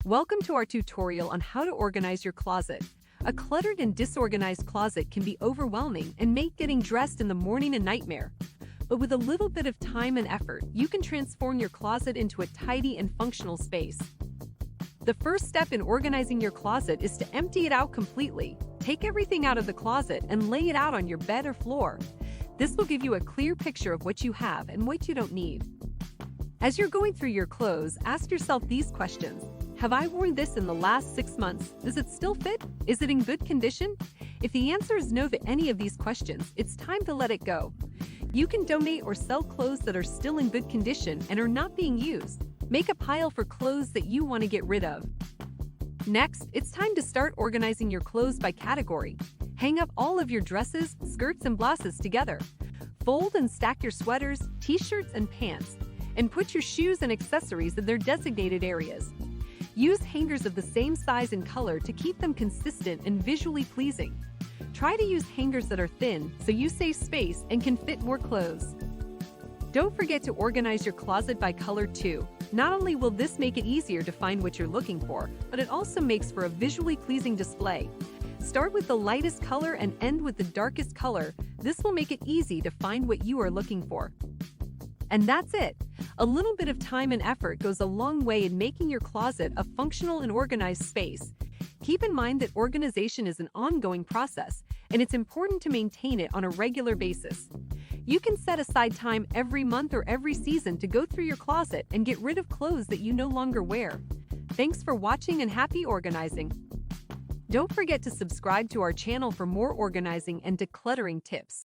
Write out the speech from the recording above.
Welcome to our tutorial on how to organize your closet. A cluttered and disorganized closet can be overwhelming and make getting dressed in the morning a nightmare. But with a little bit of time and effort, you can transform your closet into a tidy and functional space. The first step in organizing your closet is to empty it out completely. Take everything out of the closet and lay it out on your bed or floor. This will give you a clear picture of what you have and what you don't need. As you're going through your clothes, ask yourself these questions. Have I worn this in the last 6 months? Does it still fit? Is it in good condition? If the answer is no to any of these questions, it's time to let it go. You can donate or sell clothes that are still in good condition and are not being used. Make a pile for clothes that you want to get rid of. Next, it's time to start organizing your clothes by category. Hang up all of your dresses, skirts, and blouses together. Fold and stack your sweaters, t-shirts, and pants. And put your shoes and accessories in their designated areas. Use hangers of the same size and color to keep them consistent and visually pleasing. Try to use hangers that are thin so you save space and can fit more clothes. Don't forget to organize your closet by color too. Not only will this make it easier to find what you're looking for, but it also makes for a visually pleasing display. Start with the lightest color and end with the darkest color. This will make it easy to find what you are looking for. And that's it. A little bit of time and effort goes a long way in making your closet a functional and organized space. Keep in mind that organization is an ongoing process, and it's important to maintain it on a regular basis. You can set aside time every month or every season to go through your closet and get rid of clothes that you no longer wear. Thanks for watching and happy organizing. Don't forget to subscribe to our channel for more organizing and decluttering tips.